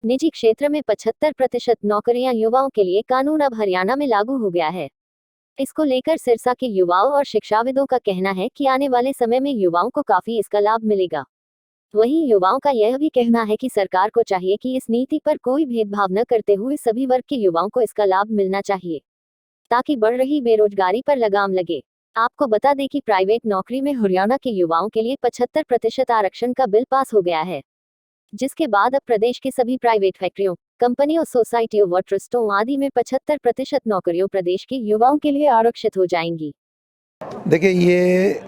निजी क्षेत्र में 75% नौकरियां युवाओं के लिए कानून अब हरियाणा में लागू हो गया है। इसको लेकर सिरसा के युवाओं और शिक्षाविदों का कहना है कि आने वाले समय में युवाओं को काफी इसका लाभ मिलेगा। वहीं युवाओं का यह भी कहना है कि सरकार को चाहिए कि इस नीति पर कोई भेदभाव न करते हुए सभी वर्ग के युवाओं को इसका लाभ मिलना चाहिए, ताकि बढ़ रही बेरोजगारी पर लगाम लगे। आपको बता दें कि प्राइवेट नौकरी में हरियाणा के युवाओं के लिए 75% आरक्षण का बिल पास हो गया है, जिसके बाद अब प्रदेश के सभी प्राइवेट फैक्ट्रियों, कंपनियों, सोसाइटियों व ट्रस्टों आदि में 75% नौकरियों प्रदेश के युवाओं के लिए आरक्षित हो जाएंगी। देखिए, ये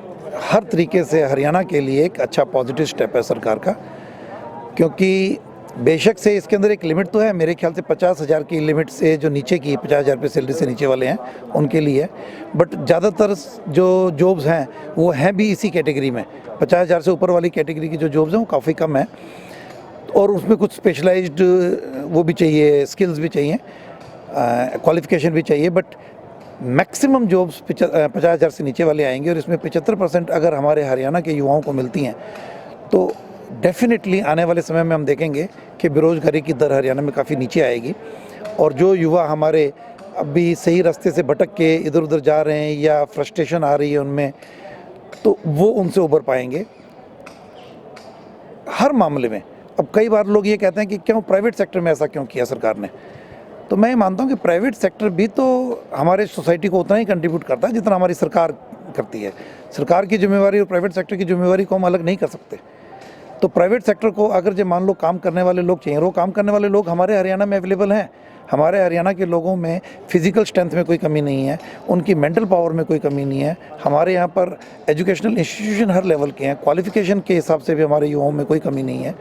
हर तरीके से हरियाणा के लिए एक अच्छा पॉजिटिव स्टेप है सरकार का, क्योंकि बेशक से इसके अंदर एक लिमिट तो है। मेरे ख्याल से 50,000 की लिमिट से जो नीचे की 50,000 रुपये सैलरी से नीचे वाले हैं उनके लिए, बट ज़्यादातर जो जॉब्स हैं वो हैं भी इसी कैटेगरी में। 50,000 से ऊपर वाली कैटेगरी की जो जॉब्स हैं वो काफ़ी कम है, और उसमें कुछ स्पेशलाइज्ड वो भी चाहिए, स्किल्स भी चाहिए, क्वालिफिकेशन भी चाहिए, बट मैक्सिमम जॉब्स 50,000 से नीचे वाले आएंगे। और इसमें 75% अगर हमारे हरियाणा के युवाओं को मिलती हैं तो डेफिनेटली आने वाले समय में हम देखेंगे कि बेरोज़गारी की दर हरियाणा में काफ़ी नीचे आएगी, और जो युवा हमारे अभी सही रास्ते से भटक के इधर उधर जा रहे हैं या फ्रस्ट्रेशन आ रही है उनमें, तो वो उनसे उबर पाएंगे हर मामले में। अब कई बार लोग ये कहते हैं कि क्यों प्राइवेट सेक्टर में ऐसा क्यों किया सरकार ने, तो मैं मानता हूँ कि प्राइवेट सेक्टर भी तो हमारे सोसाइटी को उतना ही कंट्रीब्यूट करता है जितना हमारी सरकार करती है। सरकार की जिम्मेवारी और प्राइवेट सेक्टर की जिम्मेवारी को हम अलग नहीं कर सकते। तो प्राइवेट सेक्टर को अगर जो मान लो काम करने वाले लोग चाहिए, वो काम करने वाले लोग हमारे हरियाणा में अवेलेबल हैं। हमारे हरियाणा के लोगों में फिजिकल स्ट्रेंथ में कोई कमी नहीं है, उनकी मेंटल पावर में कोई कमी नहीं है। हमारे यहाँ पर एजुकेशनल इंस्टीट्यूशन हर लेवल के हैं, क्वालिफिकेशन के हिसाब से भी हमारे युवाओं में कोई कमी नहीं है।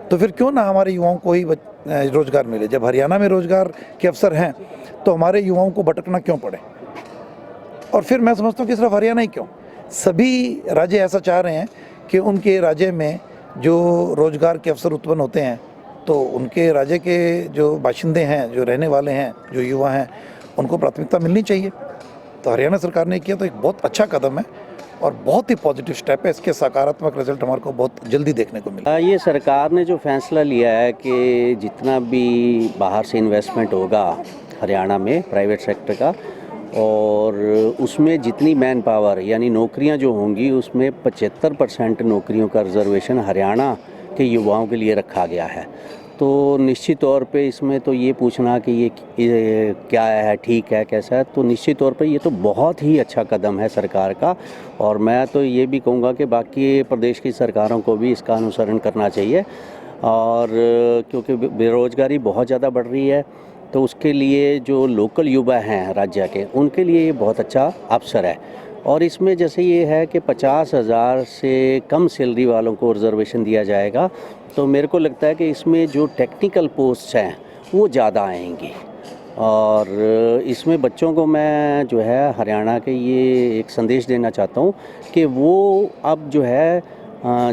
तो फिर क्यों ना हमारे युवाओं को ही रोज़गार मिले। जब हरियाणा में रोज़गार के अवसर हैं तो हमारे युवाओं को भटकना क्यों पड़े। और फिर मैं समझता हूँ कि सिर्फ हरियाणा ही क्यों, सभी राज्य ऐसा चाह रहे हैं कि उनके राज्य में जो रोज़गार के अवसर उत्पन्न होते हैं तो उनके राज्य के जो बाशिंदे हैं, जो रहने वाले हैं, जो युवा हैं, उनको प्राथमिकता मिलनी चाहिए। तो हरियाणा सरकार ने किया तो एक बहुत अच्छा कदम है और बहुत ही पॉजिटिव स्टेप है। इसके सकारात्मक रिजल्ट हमारे को बहुत जल्दी देखने को मिला। ये सरकार ने जो फैसला लिया है कि जितना भी बाहर से इन्वेस्टमेंट होगा हरियाणा में प्राइवेट सेक्टर का, और उसमें जितनी मैन पावर यानी नौकरियां जो होंगी उसमें 75% नौकरियों का रिजर्वेशन हरियाणा के युवाओं के लिए रखा गया है। तो निश्चित तौर पे इसमें तो ये पूछना कि ये क्या है, ठीक है, कैसा है, तो निश्चित तौर पे ये तो बहुत ही अच्छा कदम है सरकार का। और मैं तो ये भी कहूँगा कि बाकी प्रदेश की सरकारों को भी इसका अनुसरण करना चाहिए। और क्योंकि बेरोज़गारी बहुत ज़्यादा बढ़ रही है, तो उसके लिए जो लोकल युवा हैं राज्य के, उनके लिए ये बहुत अच्छा अवसर है। और इसमें जैसे ये है कि 50,000 से कम सैलरी वालों को रिजर्वेशन दिया जाएगा, तो मेरे को लगता है कि इसमें जो टेक्निकल पोस्ट हैं वो ज़्यादा आएंगी। और इसमें बच्चों को मैं जो है हरियाणा के ये एक संदेश देना चाहता हूँ कि वो अब जो है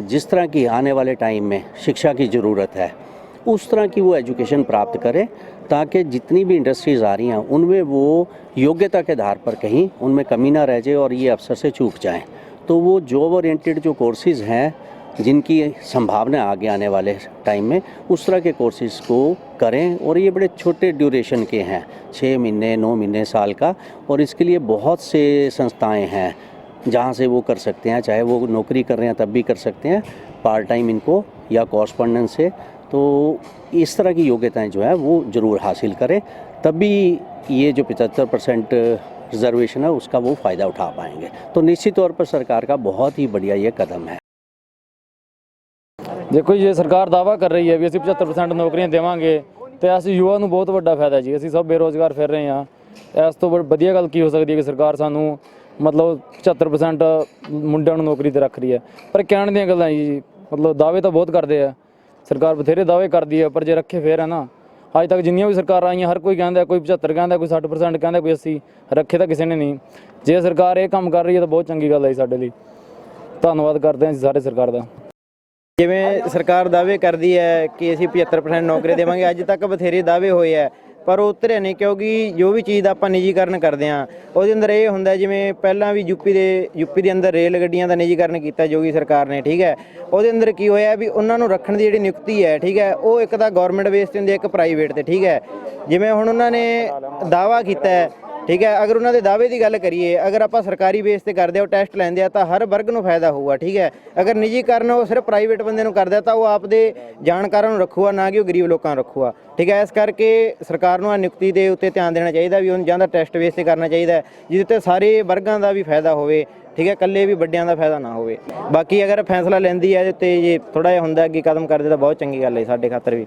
जिस तरह की आने वाले टाइम में शिक्षा की ज़रूरत है उस तरह की वो एजुकेशन प्राप्त करें, ताकि जितनी भी इंडस्ट्रीज़ आ रही हैं उनमें वो योग्यता के आधार पर कहीं उनमें कमी ना रह जाए और ये अवसर से चूक जाएं। तो वो जॉब ओरिएंटेड जो कोर्सेज़ हैं जिनकी संभावना आगे आने वाले टाइम में, उस तरह के कोर्सेज़ को करें। और ये बड़े छोटे ड्यूरेशन के हैं, 6 महीने, 9 महीने, साल का, और इसके लिए बहुत से संस्थाएँ हैं जहाँ से वो कर सकते हैं, चाहे वो नौकरी कर रहे हैं तब भी कर सकते हैं, पार्ट टाइम इनको या कॉरस्पॉन्डेंस से। तो इस तरह की योग्यताएं जो है वो ज़रूर हासिल करें, तभी ये जो 75% रिजर्वेशन है उसका वो फ़ायदा उठा पाएंगे। तो निश्चित तौर पर सरकार का बहुत ही बढ़िया ये कदम है। देखो जी, सरकार दावा कर रही है भी ਅਸੀਂ 75% ਨੌਕਰੀਆਂ ਦੇਵਾਂਗੇ ਤੇ ਅਸੀਂ ਯੁਵਾ ਨੂੰ ਬਹੁਤ ਵੱਡਾ ਫਾਇਦਾ ਜੀ। ਅਸੀਂ ਸਭ ਬੇਰੋਜ਼ਗਾਰ ਫਿਰ ਰਹੇ ਹਾਂ। ਇਸ ਤੋਂ ਵਧੀਆ ਗੱਲ ਕੀ ਹੋ ਸਕਦੀ ਹੈ ਕਿ ਸਰਕਾਰ ਸਾਨੂੰ ਮਤਲਬ 75% ਮੁੰਡਿਆਂ ਨੂੰ ਨੌਕਰੀ ਤੇ ਰੱਖ ਰਹੀ ਹੈ। ਪਰ ਕਹਿਣ ਦੀਆਂ ਗੱਲਾਂ ਜੀ, ਮਤਲਬ ਦਾਅਵੇ ਤਾਂ ਬਹੁਤ ਕਰਦੇ ਆ, ਸਰਕਾਰ ਬਥੇਰੇ ਦਾਅਵੇ ਕਰਦੀ ਹੈ, ਪਰ ਜੇ ਰੱਖੇ ਫਿਰ ਹੈ ਨਾ। ਅੱਜ ਤੱਕ ਜਿੰਨੀਆਂ ਵੀ ਸਰਕਾਰਾਂ ਆਈਆਂ ਹਰ ਕੋਈ ਕਹਿੰਦਾ, ਕੋਈ 75 ਕਹਿੰਦਾ, ਕੋਈ 60% ਕਹਿੰਦਾ, ਕੋਈ 80, ਰੱਖੇ ਤਾਂ ਕਿਸੇ ਨੇ ਨਹੀਂ। ਜੇ ਸਰਕਾਰ ਇਹ ਕੰਮ ਕਰ ਰਹੀ ਹੈ ਤਾਂ ਬਹੁਤ ਚੰਗੀ ਗੱਲ ਹੈ ਸਾਡੇ ਲਈ। ਧੰਨਵਾਦ ਕਰਦੇ ਹਾਂ ਜੀ ਸਾਰੇ ਸਰਕਾਰ ਦਾ। ਜਿਵੇਂ ਸਰਕਾਰ ਦਾਅਵੇ ਕਰਦੀ ਹੈ ਕਿ ਅਸੀਂ 75% ਨੌਕਰੀ ਦੇਵਾਂਗੇ, ਅੱਜ ਤੱਕ ਬਥੇਰੇ ਦਾਅਵੇ ਹੋਏ ਹੈ, ਪਰ ਉਹ ਉਤਰਿਆ ਨਹੀਂ, ਕਿਉਂਕਿ ਜੋ ਵੀ ਚੀਜ਼ ਦਾ ਆਪਾਂ ਨਿੱਜੀਕਰਨ ਕਰਦੇ ਆ ਉਹਦੇ ਅੰਦਰ ਇਹ ਹੁੰਦਾ, ਜਿਵੇਂ ਪਹਿਲਾਂ ਵੀ ਯੂਪੀ ਦੇ ਅੰਦਰ ਰੇਲ ਗੱਡੀਆਂ ਦਾ ਨਿੱਜੀਕਰਨ ਕੀਤਾ ਯੋਗੀ ਸਰਕਾਰ ਨੇ, ਠੀਕ ਹੈ। ਉਹਦੇ ਅੰਦਰ ਕੀ ਹੋਇਆ ਵੀ ਉਹਨਾਂ ਨੂੰ ਰੱਖਣ ਦੀ ਜਿਹੜੀ ਨਿਯੁਕਤੀ ਹੈ, ਠੀਕ ਹੈ, ਉਹ ਇੱਕ ਤਾਂ ਗਵਰਨਮੈਂਟ ਬੇਸ ਤੇ ਹੁੰਦੀ ਹੈ, ਇੱਕ ਪ੍ਰਾਈਵੇਟ ਤੇ, ਠੀਕ ਹੈ। ਜਿਵੇਂ ਹੁਣ ਉਹਨਾਂ ਨੇ ਦਾਅਵਾ ਕੀਤਾ ਹੈ, ਠੀਕ ਹੈ, ਅਗਰ ਉਹਨਾਂ ਦੇ ਦਾਅਵੇ ਦੀ ਗੱਲ ਕਰੀਏ, ਅਗਰ ਆਪਾਂ ਸਰਕਾਰੀ ਬੇਸ ਤੇ ਕਰਦੇ ਆ, ਉਹ ਟੈਸਟ ਲੈਂਦੇ ਆ ਤਾਂ ਹਰ ਵਰਗ ਨੂੰ ਫਾਇਦਾ ਹੋਊਗਾ, ਠੀਕ ਹੈ। ਅਗਰ ਨਿੱਜੀਕਰਨ ਉਹ ਸਿਰਫ ਪ੍ਰਾਈਵੇਟ ਬੰਦੇ ਨੂੰ ਕਰਦਾ ਤਾਂ ਉਹ ਆਪਦੇ ਜਾਣਕਾਰਾਂ ਨੂੰ ਰੱਖੂਗਾ, ਨਾ ਕਿ ਉਹ ਗਰੀਬ ਲੋਕਾਂ ਨੂੰ ਰੱਖੂਗਾ, ਠੀਕ ਹੈ। ਇਸ ਕਰਕੇ ਸਰਕਾਰ ਨੂੰ ਆ ਨਿਯੁਕਤੀ ਦੇ ਉੱਤੇ ਧਿਆਨ ਦੇਣਾ ਚਾਹੀਦਾ ਵੀ ਉਹਨੂੰ ਜਾਂ ਤਾਂ ਟੈਸਟ ਬੇਸ ਤੇ ਕਰਨਾ ਚਾਹੀਦਾ, ਜਿਹਦੇ ਤੇ ਸਾਰੇ ਵਰਗਾਂ ਦਾ ਵੀ ਫਾਇਦਾ ਹੋਵੇ, ਠੀਕ ਹੈ, ਇਕੱਲੇ ਵੀ ਵੱਡਿਆਂ ਦਾ ਫਾਇਦਾ ਨਾ ਹੋਵੇ। ਬਾਕੀ ਅਗਰ ਫੈਸਲਾ ਲੈਂਦੀ ਹੈ ਤੇ ਜੇ ਥੋੜਾ ਜਿਹਾ ਹੁੰਦਾ ਕਿ ਕਦਮ ਕਰਦੇ ਤਾਂ ਬਹੁਤ ਚੰਗੀ ਗੱਲ ਹੈ ਸਾਡੇ ਖਾਤਰ ਵੀ।